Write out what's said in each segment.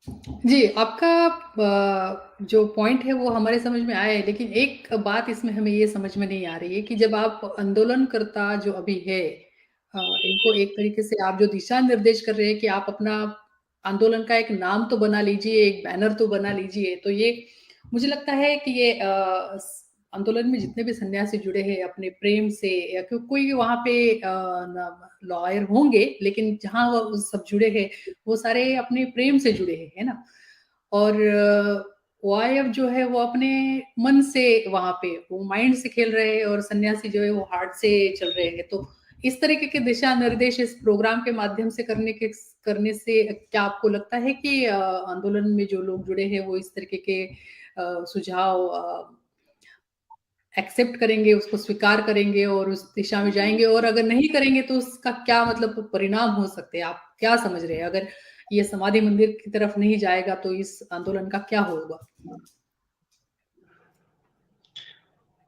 जी, आपका जो पॉइंट है वो हमारे समझ में आया है, लेकिन एक बात इसमें हमें ये समझ में नहीं आ रही है कि जब आप आंदोलनकर्ता जो अभी है इनको एक तरीके से आप जो दिशा निर्देश कर रहे हैं कि आप अपना आंदोलन का एक नाम तो बना लीजिए, एक बैनर तो बना लीजिए, तो ये मुझे लगता है कि ये आंदोलन में जितने भी सन्यासी जुड़े हैं अपने प्रेम से या कोई वहाँ पे लॉयर होंगे, लेकिन जहाँ वो सब जुड़े हैं वो सारे अपने प्रेम से जुड़े हैं, है ना? और ओआईएफ जो है वो अपने मन से वहाँ पे वो माइंड से खेल रहे हैं और सन्यासी जो है वो हार्ट से चल रहे हैं। तो इस तरीके के दिशा निर्देश इस प्रोग्राम के माध्यम से करने से क्या आपको लगता है कि आंदोलन में जो लोग जुड़े हैं वो इस तरीके के सुझाव एक्सेप्ट करेंगे, उसको स्वीकार करेंगे और उस दिशा में जाएँगे और अगर नहीं करेंगे तो उसका क्या मतलब परिणाम हो सकते हैं? आप क्या समझ रहे हैं? अगर ये समाधि मंदिर की तरफ नहीं जाएगा तो इस आंदोलन का क्या होगा?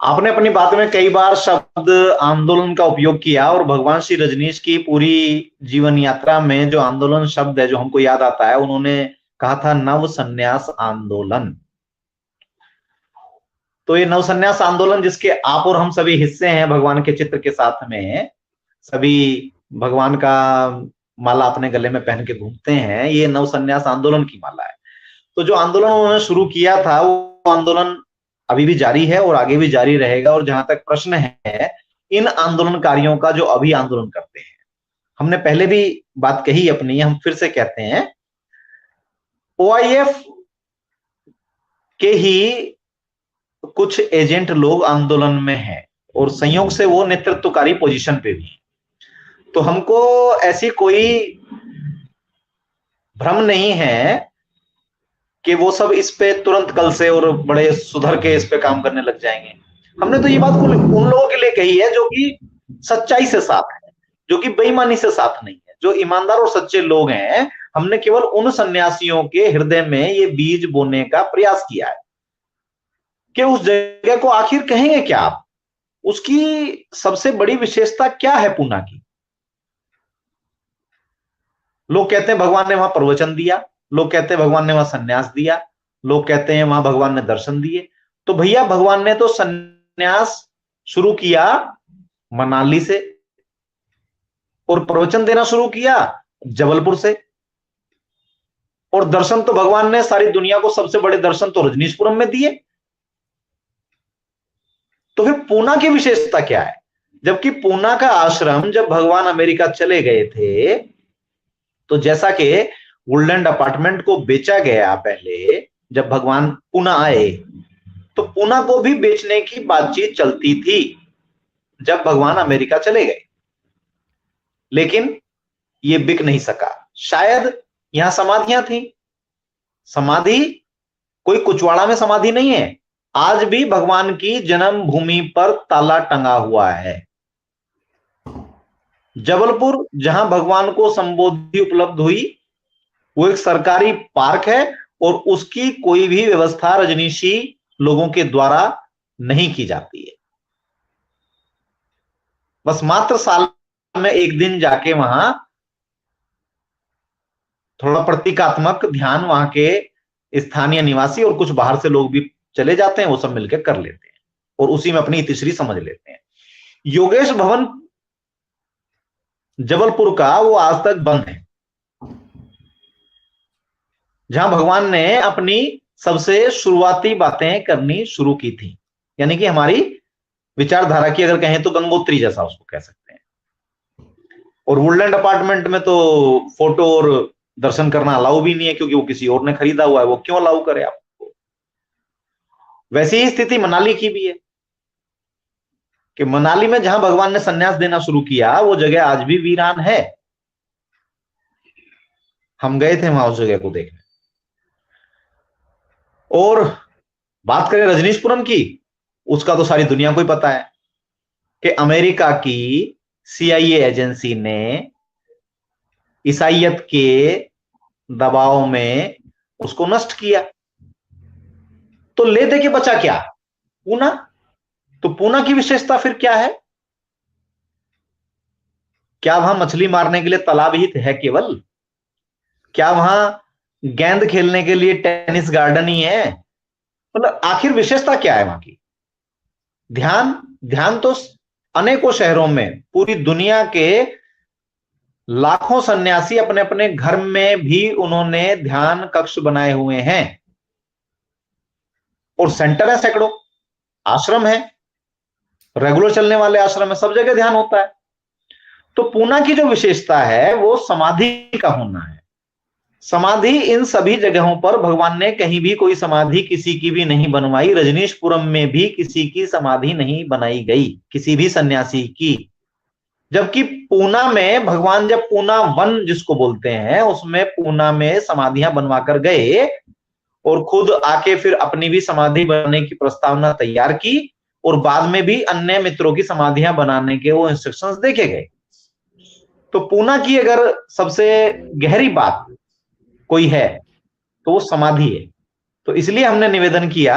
आपने अपनी बात में कई बार शब्द आंदोलन का उपयोग किया और भगवान श्री रजनीश की पूरी जीवन यात्रा में जो आंदोलन शब्द है जो हमको याद आता है, उन्होंने कहा था नव संन्यास आंदोलन। तो ये नव संन्यास आंदोलन जिसके आप और हम सभी हिस्से हैं भगवान के चित्र के साथ में, सभी भगवान का माला अपने गले में पहन के घूमते हैं, ये नव संन्यास आंदोलन की माला है। तो जो आंदोलन उन्होंने शुरू किया था वो आंदोलन अभी भी जारी है और आगे भी जारी रहेगा। और जहां तक प्रश्न है इन आंदोलनकारियों का जो अभी आंदोलन करते हैं, हमने पहले भी बात कही अपनी, हम फिर से कहते हैं, ओआईएफ के ही कुछ एजेंट लोग आंदोलन में हैं और संयोग से वो नेतृत्वकारी पोजीशन पे भी। तो हमको ऐसी कोई भ्रम नहीं है कि वो सब इस पे तुरंत कल से और बड़े सुधर के इस पे काम करने लग जाएंगे। हमने तो ये बात उन लोगों के लिए कही है जो कि सच्चाई से साथ है, जो कि बेईमानी से साथ नहीं है, जो ईमानदार और सच्चे लोग हैं। हमने केवल उन सन्यासियों के हृदय में ये बीज बोने का प्रयास किया है कि उस जगह को आखिर कहेंगे क्या आप, उसकी सबसे बड़ी विशेषता क्या है पूना की। लोग कहते हैं भगवान ने वहां प्रवचन दिया, लोग कहते हैं भगवान ने वहां सन्यास दिया, लोग कहते हैं वहां भगवान ने दर्शन दिए। तो भैया भगवान ने तो सन्यास शुरू किया मनाली से और प्रवचन देना शुरू किया जबलपुर से, और दर्शन तो भगवान ने सारी दुनिया को सबसे बड़े दर्शन तो रजनीशपुरम में दिए। तो फिर पूना की विशेषता क्या है? जबकि पूना का आश्रम जब भगवान अमेरिका चले गए थे तो जैसा कि वुडलैंड अपार्टमेंट को बेचा गया पहले, जब भगवान पूना आए तो पूना को भी बेचने की बातचीत चलती थी जब भगवान अमेरिका चले गए, लेकिन ये बिक नहीं सका। शायद यहां समाधियां थी। समाधि कोई कुचवाड़ा में समाधि नहीं है, आज भी भगवान की जन्मभूमि पर ताला टंगा हुआ है। जबलपुर जहां भगवान को संबोधि उपलब्ध हुई वो एक सरकारी पार्क है और उसकी कोई भी व्यवस्था रजनीशी लोगों के द्वारा नहीं की जाती है। बस मात्र साल में एक दिन जाके वहां थोड़ा प्रतीकात्मक ध्यान वहां के स्थानीय निवासी और कुछ बाहर से लोग भी चले जाते हैं, वो सब मिलकर कर लेते हैं और उसी में अपनी इतिश्री समझ लेते हैं। योगेश भवन जबलपुर का वो आज तक बंद है, जहां भगवान ने अपनी सबसे शुरुआती बातें करनी शुरू की थी, यानी कि हमारी विचारधारा की अगर कहें तो गंगोत्री जैसा उसको कह सकते हैं। और वुडलैंड अपार्टमेंट में तो फोटो और दर्शन करना अलाउ भी नहीं है, क्योंकि वो किसी और ने खरीदा हुआ है, वो क्यों अलाउ करे आपको। वैसी ही स्थिति मनाली की भी है कि मनाली में जहां भगवान ने सन्यास देना शुरू किया वो जगह आज भी वीरान है। हम गए थे वहां उस जगह को देखने। और बात करें रजनीशपुरम की, उसका तो सारी दुनिया को ही पता है कि अमेरिका की सीआईए एजेंसी ने ईसाइयत के दबाव में उसको नष्ट किया। तो ले दे के बचा क्या? पूना। तो पूना की विशेषता फिर क्या है? क्या वहां मछली मारने के लिए तालाब ही है केवल? क्या वहां गेंद खेलने के लिए टेनिस गार्डन ही है। मतलब आखिर विशेषता क्या है वहां की? ध्यान, ध्यान तो अनेकों शहरों में, पूरी दुनिया के लाखों सन्यासी अपने अपने घर में भी उन्होंने ध्यान कक्ष बनाए हुए हैं, और सेंटर है सैकड़ों, आश्रम है, रेगुलर चलने वाले आश्रम है, सब जगह ध्यान होता है। तो पूना की जो विशेषता है वो समाधि का होना है। समाधि इन सभी जगहों पर भगवान ने कहीं भी कोई समाधि किसी की भी नहीं बनवाई। रजनीशपुरम में भी किसी की समाधि नहीं बनाई गई, किसी भी सन्यासी की। जबकि पूना में भगवान जब पूना वन जिसको बोलते हैं उसमें पूना में समाधियां बनवा कर गए, और खुद आके फिर अपनी भी समाधि बनाने की प्रस्तावना तैयार की, और बाद में भी अन्य मित्रों की समाधियां बनाने के वो इंस्ट्रक्शंस देखे गए। तो पूना की अगर सबसे गहरी बात कोई है तो वो समाधि है। तो इसलिए हमने निवेदन किया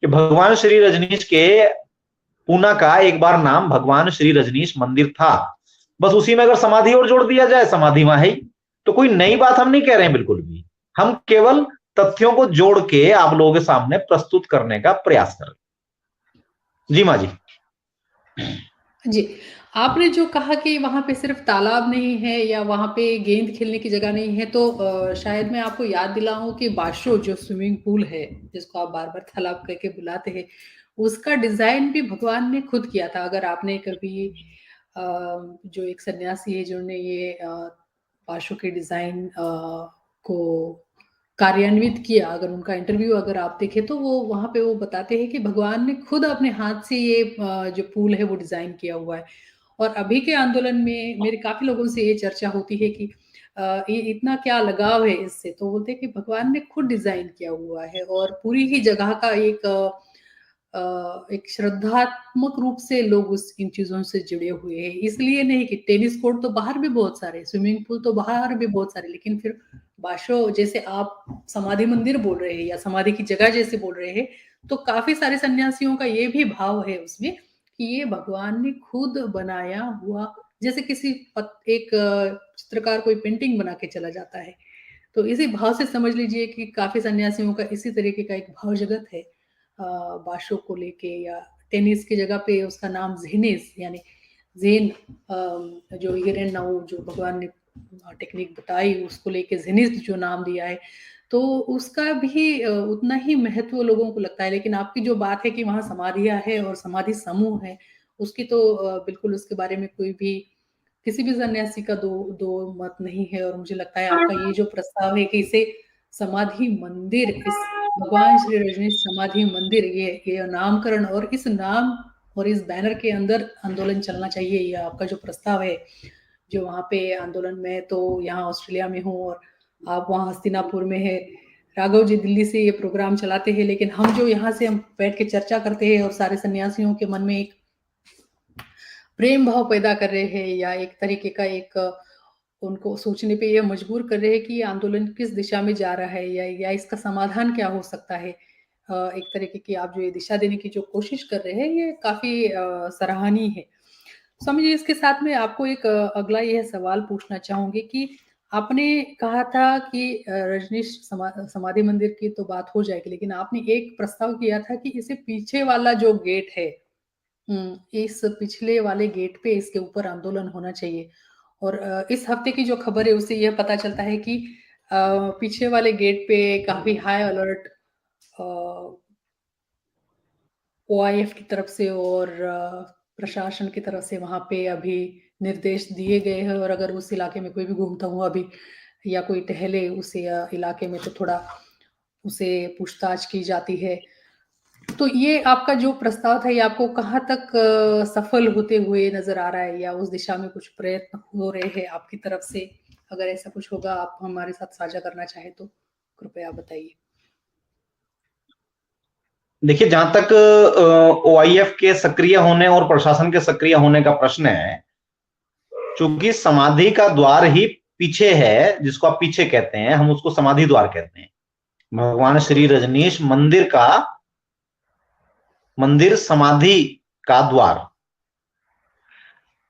कि भगवान श्री रजनीश के पूना का एक बार नाम भगवान श्री रजनीश मंदिर था, बस उसी में अगर समाधि और जोड़ दिया जाए, समाधि वहां है। तो कोई नई बात हम नहीं कह रहे हैं बिल्कुल भी, हम केवल तथ्यों को जोड़ के आप लोगों के सामने प्रस्तुत करने का प्रयास कर रहे। जी माँ जी। जी, आपने जो कहा कि वहाँ पे सिर्फ तालाब नहीं है या वहाँ पे गेंद खेलने की जगह नहीं है, तो शायद मैं आपको याद दिलाऊँ कि बाशो जो स्विमिंग पूल है, जिसको आप बार-बार तालाब कह के बुलाते हैं, उसका डिज़ाइन भी भगवान ने खुद किया था। अगर आपने कभी जो एक सन्यासी है जिन्होंने ये बाशो के डिज़ाइन को कार्यान्वित किया, अगर उनका इंटरव्यू अगर आप देखें तो वो वहाँ पे वो बताते हैं कि भगवान ने खुद अपने हाथ से ये जो पूल है वो डिज़ाइन किया हुआ है। और अभी के आंदोलन में मेरे काफ़ी लोगों से ये चर्चा होती है कि ये इतना क्या लगाव है इससे, तो बोलते हैं कि भगवान ने खुद डिज़ाइन किया हुआ है और पूरी ही जगह का एक श्रद्धात्मक रूप से लोग उस इन चीज़ों से जुड़े हुए हैं। इसलिए नहीं कि टेनिस कोर्ट तो बाहर भी बहुत सारे, स्विमिंग पूल तो बाहर भी बहुत सारे, लेकिन फिर बाशो जैसे आप समाधि मंदिर बोल रहे हैं या समाधि की जगह जैसे बोल रहे हैं, तो काफ़ी सारे सन्यासियों का ये भी भाव है उसमें कि ये भगवान ने खुद बनाया हुआ, जैसे किसी एक चित्रकार कोई पेंटिंग बना के चला जाता है। तो इसी भाव से समझ लीजिए कि काफ़ी सन्यासियों का इसी तरीके का एक भाव जगत है बाशो को लेके, या टेनिस की जगह पे उसका नाम ज़ेनिस यानी ज़ेन, जो हिरेनऊ जो भगवान ने टेक्निक बताई उसको लेके ज़ेनिस जो नाम दिया है, तो उसका भी उतना ही महत्व लोगों को लगता है। लेकिन आपकी जो बात है कि वहाँ समाधियाँ हैं और समाधि समूह है, उसकी तो बिल्कुल उसके बारे में कोई भी किसी भी सन्यासी का दो मत नहीं है, और मुझे लगता है आपका ये जो प्रस्ताव है कि इसे समाधि मंदिर, इस भगवान श्री रजनीश समाधि मंदिर, ये नामकरण और इस नाम और इस बैनर के अंदर आंदोलन चलना चाहिए, ये आपका जो प्रस्ताव है, जो वहाँ पे आंदोलन में तो यहाँ ऑस्ट्रेलिया में हूँ और आप वहाँ हस्तिनापुर में है। राघव जी दिल्ली से ये प्रोग्राम चलाते हैं, लेकिन हम जो यहाँ से हम बैठ के चर्चा करते हैं और सारे सन्यासियों के मन में एक प्रेम भाव पैदा कर रहे हैं या एक तरीके का एक उनको सोचने पे ये मजबूर कर रहे हैं कि ये आंदोलन किस दिशा में जा रहा है या इसका समाधान क्या हो सकता है। एक तरीके की आप जो ये दिशा देने की जो कोशिश कर रहे हैं ये काफ़ी सराहनीय है। स्वामी जी, इसके साथ में आपको एक अगला यह सवाल पूछना चाहूँगी कि आपने कहा था कि रजनीश समाधि मंदिर की तो बात हो जाएगी, लेकिन आपने एक प्रस्ताव किया था कि इसे पीछे वाला जो गेट है, इस पिछले वाले गेट पे इसके ऊपर आंदोलन होना चाहिए। और इस हफ्ते की जो खबर है उससे यह पता चलता है कि पीछे वाले गेट पे काफ़ी हाई अलर्ट ओआईएफ की तरफ से और प्रशासन की तरफ से वहाँ पे अभी निर्देश दिए गए हैं, और अगर उस इलाके में कोई भी घूमता हुआ अभी या कोई टहले उस इलाके में तो थोड़ा उसे पूछताछ की जाती है। तो ये आपका जो प्रस्ताव था ये आपको कहाँ तक सफल होते हुए नज़र आ रहा है, या उस दिशा में कुछ प्रयत्न हो रहे हैं आपकी तरफ से? अगर ऐसा कुछ होगा आप हमारे साथ साझा करना चाहें तो कृपया बताइए। देखिए, जहां तक ओआईएफ के सक्रिय होने और प्रशासन के सक्रिय होने का प्रश्न है, चूंकि समाधि का द्वार ही पीछे है, जिसको आप पीछे कहते हैं, हम उसको समाधि द्वार कहते हैं। भगवान श्री रजनीश मंदिर का मंदिर समाधि का द्वार।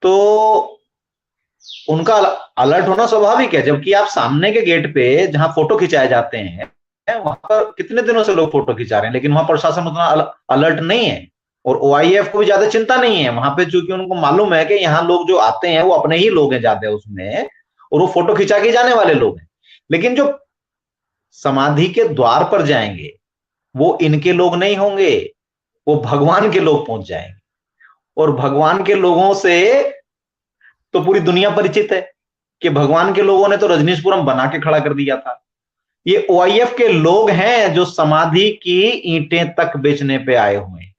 तो उनका अलर्ट होना स्वाभाविक है, जबकि आप सामने के गेट पे जहां फोटो खिंचाए जाते हैं वहां पर कितने दिनों से लोग फोटो खिंचा रहे हैं, लेकिन वहां प्रशासन उतना अलर्ट नहीं है और ओआईएफ को भी ज्यादा चिंता नहीं है वहां पे, चूंकि उनको मालूम है कि यहाँ लोग जो आते हैं वो अपने ही लोग हैं ज्यादा उसमें, और वो फोटो खिंचा के जाने वाले लोग हैं। लेकिन जो समाधि के द्वार पर जाएंगे वो इनके लोग नहीं होंगे, वो भगवान के लोग पहुंच जाएंगे। और भगवान के लोगों से तो पूरी दुनिया परिचित है कि भगवान के लोगों ने तो रजनीशपुरम बना के खड़ा कर दिया था। ये ओआईएफ के लोग हैं जो समाधि की ईंटें तक बेचने पे आए हुए हैं।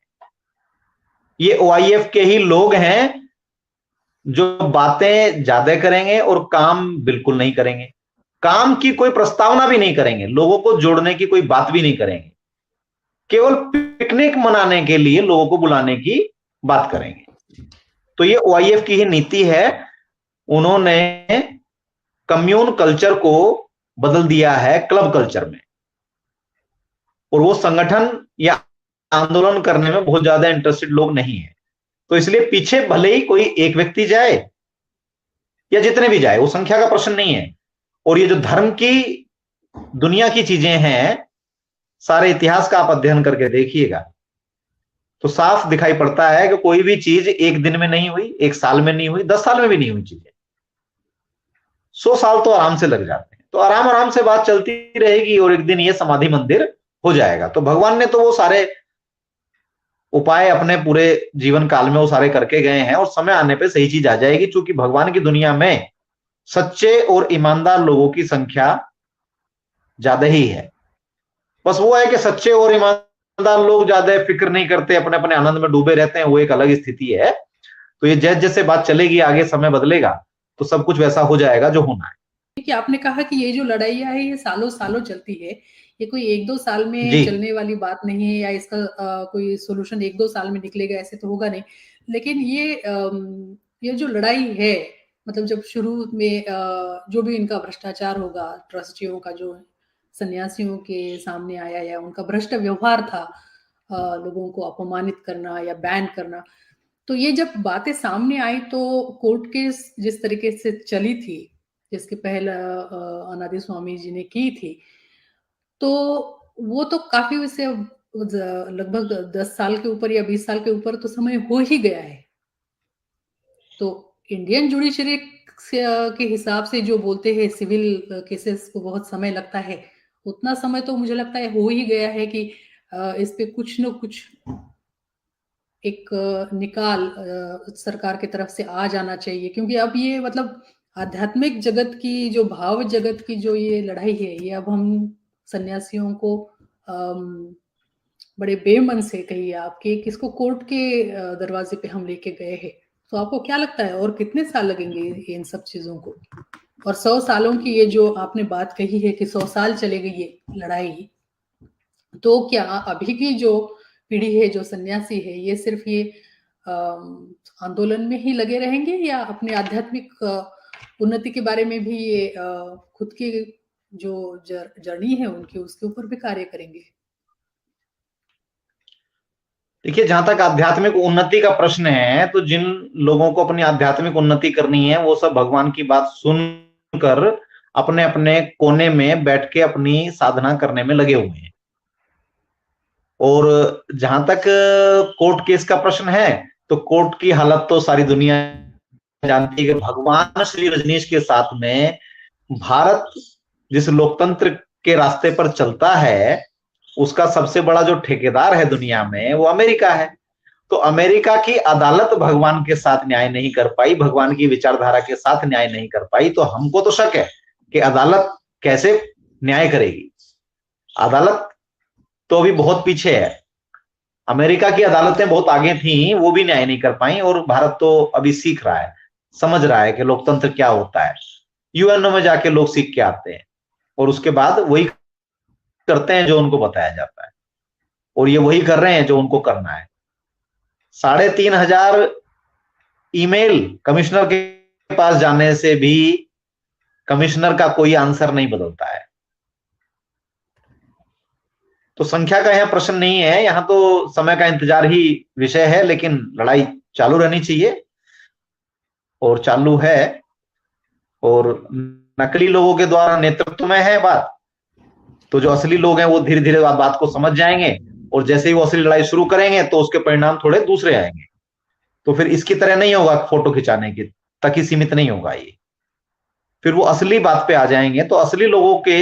ये ओआईएफ के ही लोग हैं जो बातें ज्यादा करेंगे और काम बिल्कुल नहीं करेंगे, काम की कोई प्रस्तावना भी नहीं करेंगे, लोगों को जोड़ने की कोई बात भी नहीं करेंगे, केवल पिकनिक मनाने के लिए लोगों को बुलाने की बात करेंगे। तो ये ओआईएफ की ही नीति है। उन्होंने कम्यून कल्चर को बदल दिया है क्लब कल्चर में, और वो संगठन या आंदोलन करने में बहुत ज्यादा इंटरेस्टेड लोग नहीं है। तो इसलिए पीछे भले ही कोई एक व्यक्ति जाए या जितने भी जाए, वो संख्या का प्रश्न नहीं है। और ये जो धर्म की दुनिया की चीजें हैं, सारे इतिहास का आप अध्ययन करके देखिएगा तो साफ दिखाई पड़ता है कि कोई भी चीज एक दिन में नहीं हुई, एक साल में नहीं हुई, 10 साल में भी नहीं हुई चीजें, 100 साल तो आराम से लग जाते हैं। तो आराम आराम से बात चलती रहेगी और एक दिन ये समाधि मंदिर हो जाएगा। तो भगवान ने तो वो सारे उपाय अपने पूरे जीवन काल में वो सारे करके गए हैं, और समय आने पे सही चीज आ जाएगी, क्योंकि भगवान की दुनिया में सच्चे और ईमानदार लोगों की संख्या ज्यादा ही है। बस वो है कि सच्चे और ईमानदार लोग ज्यादा फिक्र नहीं करते, अपने अपने आनंद में डूबे रहते हैं, वो एक अलग स्थिति है। तो ये जैसे जैसे बात चलेगी आगे, समय बदलेगा तो सब कुछ वैसा हो जाएगा जो होना है। कि आपने कहा कि ये जो लड़ाइयाँ है ये सालों सालों चलती है, ये कोई 1-2 साल में चलने वाली बात नहीं है, या इसका कोई सॉल्यूशन 1-2 साल में निकलेगा ऐसे तो होगा नहीं। लेकिन ये जो लड़ाई है, मतलब जब शुरू में जो भी इनका भ्रष्टाचार होगा, ट्रस्टियों का जो सन्यासियों के सामने आया या उनका भ्रष्ट व्यवहार था, लोगों को अपमानित करना या बैन करना, तो ये जब बातें सामने आई तो कोर्ट केस जिस तरीके से चली थी, जिसकी पहल अनादि स्वामी जी ने की थी, तो वो तो काफी वैसे लगभग 10 साल के ऊपर या 20 साल के ऊपर तो समय हो ही गया है। तो इंडियन जुडिशरी के हिसाब से जो बोलते हैं सिविल केसेस को बहुत समय लगता है, उतना समय तो मुझे लगता है हो ही गया है कि इस पे कुछ न कुछ एक निकाल सरकार की तरफ से आ जाना चाहिए। क्योंकि अब ये मतलब आध्यात्मिक जगत की, जो भाव जगत की जो ये लड़ाई है, ये अब हम सन्यासियों को बड़े बेमन से कहिए आप कि किसको कोर्ट के दरवाजे पे हम लेके गए हैं। तो आपको क्या लगता है और कितने साल लगेंगे इन सब चीजों को? और 100 सालों की ये जो आपने बात कही है कि 100 साल चलेगी ये लड़ाई, तो क्या अभी की जो पीढ़ी है, जो सन्यासी है, ये सिर्फ ये आंदोलन में ही लगे रहेंगे या अपने आध्यात्मिक उन्नति के बारे में भी ये खुद की जो जर्नी है उनकी, उसके ऊपर भी कार्य करेंगे? देखिए, जहां तक आध्यात्मिक उन्नति का प्रश्न है, तो जिन लोगों को अपनी आध्यात्मिक उन्नति करनी है वो सब भगवान की बात सुनकर अपने अपने कोने में बैठ के अपनी साधना करने में लगे हुए हैं। और जहां तक कोर्ट केस का प्रश्न है, तो कोर्ट की हालत तो सारी दुनिया जानती है कि भगवान श्री रजनीश के साथ में भारत जिस लोकतंत्र के रास्ते पर चलता है, उसका सबसे बड़ा जो ठेकेदार है दुनिया में वो अमेरिका है। तो अमेरिका की अदालत भगवान के साथ न्याय नहीं कर पाई, भगवान की विचारधारा के साथ न्याय नहीं कर पाई, तो हमको तो शक है कि अदालत कैसे न्याय करेगी। अदालत तो अभी बहुत पीछे है, अमेरिका की अदालतें बहुत आगे थी, वो भी न्याय नहीं कर पाई, और भारत तो अभी सीख रहा है, समझ रहा है कि लोकतंत्र क्या होता है। यूएनओ में जाके लोग सीख के आते हैं और उसके बाद वही करते हैं जो उनको बताया जाता है, और ये वही कर रहे हैं जो उनको करना है। 3,500 ईमेल कमिश्नर के पास जाने से भी कमिश्नर का कोई आंसर नहीं बदलता है। तो संख्या का यहाँ प्रश्न नहीं है, यहाँ तो समय का इंतजार ही विषय है, लेकिन लड़ाई चालू रहनी चाहिए और चालू है। और नकली लोगों के द्वारा नेतृत्व में है बात, तो जो असली लोग हैं वो धीरे धीरे बात को समझ जाएंगे, और जैसे ही वो असली लड़ाई शुरू करेंगे तो उसके परिणाम थोड़े दूसरे आएंगे। तो फिर इसकी तरह नहीं होगा, फोटो खिंचाने की तक ही सीमित नहीं होगा ये, फिर वो असली बात पे आ जाएंगे। तो असली लोगों के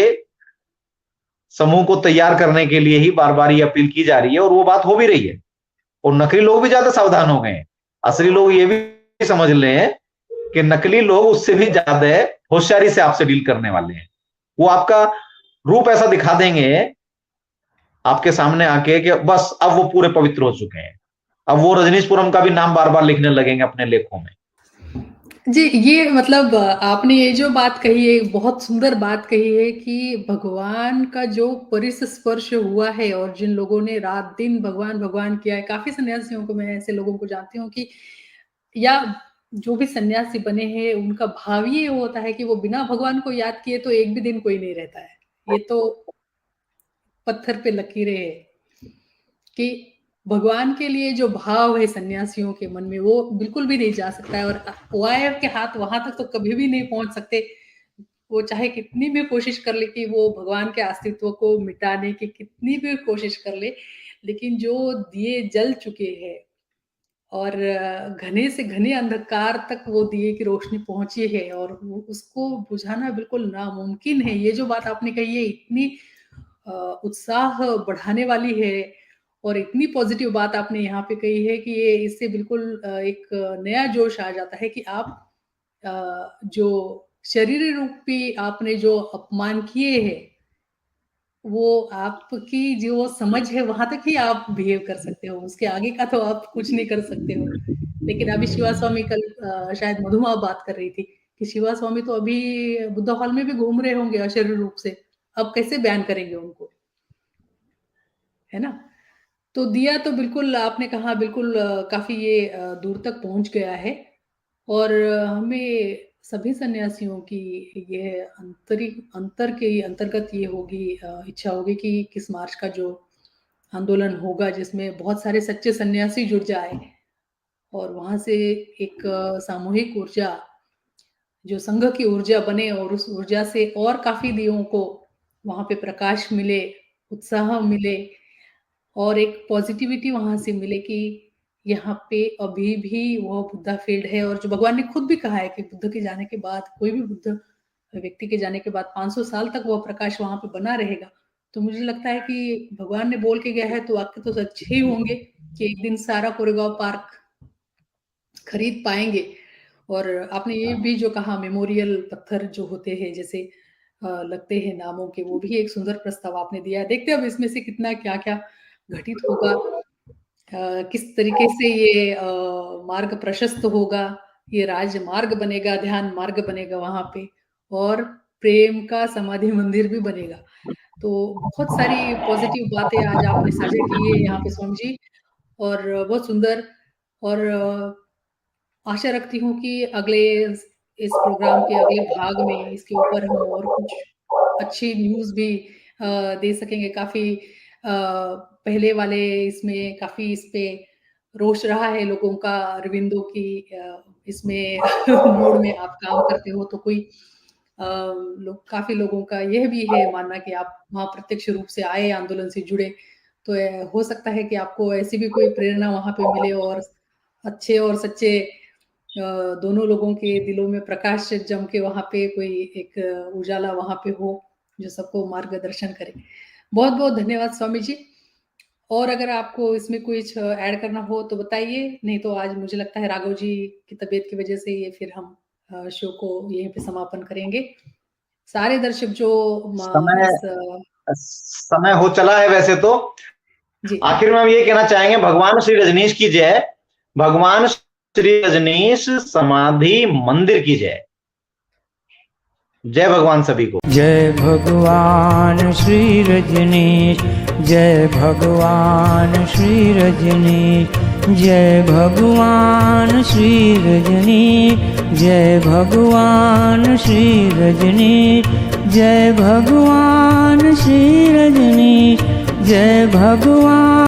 समूह को तैयार करने के लिए ही बार बार ये अपील की जा रही है, और वो बात हो भी रही है। और नकली लोग भी ज्यादा सावधान हो गए हैं, असली लोग ये भी समझ लें कि नकली लोग उससे भी ज्यादा होशियारी से आपसे डील करने वाले हैं। वो आपका रूप ऐसा दिखा देंगे आपके सामने आके कि बस अब वो पूरे पवित्र हो चुके हैं, अब वो रजनीशपुरम का भी नाम बार बार लिखने लगेंगे अपने लेखों में। जी, ये मतलब आपने ये जो बात कही है, बहुत सुंदर बात कही है कि भगवान का जो परिस्पर्श हुआ है और जिन लोगों ने रात-दिन भगवान, भगवान किया है, काफ़ी सन्यासियों को, मैं ऐसे लोगों को जानती हूँ कि या जो भी सन्यासी बने हैं, उनका भाव ये होता है कि वो बिना भगवान को याद किए तो एक भी दिन कोई नहीं रहता है। ये तो पत्थर पे लकीरें हैं कि भगवान के लिए जो भाव है सन्यासियों के मन में, वो बिल्कुल भी नहीं जा सकता है, और वायर के हाथ वहां तक तो कभी भी नहीं पहुंच सकते। वो चाहे कितनी भी कोशिश कर ले कि वो भगवान के अस्तित्व को मिटाने की कितनी भी कोशिश कर ले, लेकिन जो दिए जल चुके हैं और घने से घने अंधकार तक वो दिए की रोशनी पहुंची है और उसको बुझाना बिल्कुल नामुमकिन है। ये जो बात आपने कही है इतनी उत्साह बढ़ाने वाली है, और इतनी पॉजिटिव बात आपने यहाँ पे कही है कि ये इससे बिल्कुल एक नया जोश आ जाता है कि आप जो शरीर रूपी आपने जो अपमान किए हैं, वो आपकी जो समझ है वहां तक ही आप बिहेव कर सकते हो, उसके आगे का तो आप कुछ नहीं कर सकते हो। लेकिन अभी शिवा स्वामी कल शायद मधुमा बात कर रही थी कि शिवा स्वामी तो अभी बुद्धा हॉल में भी घूम रहे होंगे अशरीर रूप से, अब कैसे बयान करेंगे उनको, है ना? तो दिया तो बिल्कुल आपने कहा, बिल्कुल काफ़ी ये दूर तक पहुँच गया है, और हमें सभी सन्यासियों की ये अंतर के अंतर्गत ये होगी, इच्छा होगी कि किस मार्च का जो आंदोलन होगा जिसमें बहुत सारे सच्चे सन्यासी जुड़ जाए और वहाँ से एक सामूहिक ऊर्जा, जो संघ की ऊर्जा बने और उस ऊर्जा से और काफ़ी दियों को वहाँ पे प्रकाश मिले, उत्साह मिले, और एक पॉजिटिविटी वहाँ से मिले कि यहाँ पे अभी भी वो बुद्धा फील्ड है, और जो भगवान ने खुद भी कहा है कि बुद्ध के जाने के बाद, कोई भी बुद्ध व्यक्ति के जाने के बाद 500 साल तक वो प्रकाश वहाँ पे बना रहेगा। तो मुझे लगता है कि भगवान ने बोल के गया है तो वाक्य तो सच्चे ही होंगे कि एक दिन सारा कोरेगांव पार्क खरीद पाएँगे। और आपने ये भी जो कहा, मेमोरियल पत्थर जो होते हैं जैसे लगते हैं नामों के, वो भी एक सुंदर प्रस्ताव आपने दिया है। देखते हैं अब इसमें से कितना क्या-क्या घटित होगा, किस तरीके से ये मार्ग प्रशस्त होगा, ये राजमार्ग बनेगा, ध्यान मार्ग बनेगा वहाँ पे, और प्रेम का समाधि मंदिर भी बनेगा। तो बहुत सारी पॉजिटिव बातें आज आपने साझा की है यहाँ पे स्वामी जी, और बहुत सुंदर। और आशा रखती हूँ कि अगले इस प्रोग्राम के अगले भाग में इसके ऊपर हम और कुछ अच्छी न्यूज़ भी दे सकेंगे। काफ़ी पहले वाले इसमें काफ़ी इस पे रोष रहा है लोगों का, अरविंदो की इसमें मोड़ में आप काम करते हो तो कोई लोग, काफ़ी लोगों का यह भी है मानना कि आप वहाँ प्रत्यक्ष रूप से आए, आंदोलन से जुड़े, तो हो सकता है कि आपको ऐसी भी कोई प्रेरणा वहाँ पे मिले और अच्छे और सच्चे दोनों लोगों के दिलों में प्रकाश जम के वहाँ पे कोई एक उजाला वहाँ पे हो, जो सबको मार्गदर्शन करे। बहुत-बहुत धन्यवाद स्वामी जी। और अगर आपको इसमें कुछ ऐड करना हो तो बताइए, नहीं तो आज मुझे लगता है राघव जी की तबीयत की वजह से ये फिर हम शो को यहीं पे समापन करेंगे। सारे दर्शक जो समय इस समय हो चला है वैसे तो। जी। आखिर में हम ये कहना चाहेंगे, भगवान श्री रजनीश की जय, भगवान श्री रजनीश समाधि मंदिर की जय। जय भगवान सभी को। जय भगवान श्री रजनीश, जय भगवान श्री रजनीश, जय भगवान श्री रजनीश, जय भगवान श्री रजनीश, जय भगवान श्री रजनीश, जय भगवान।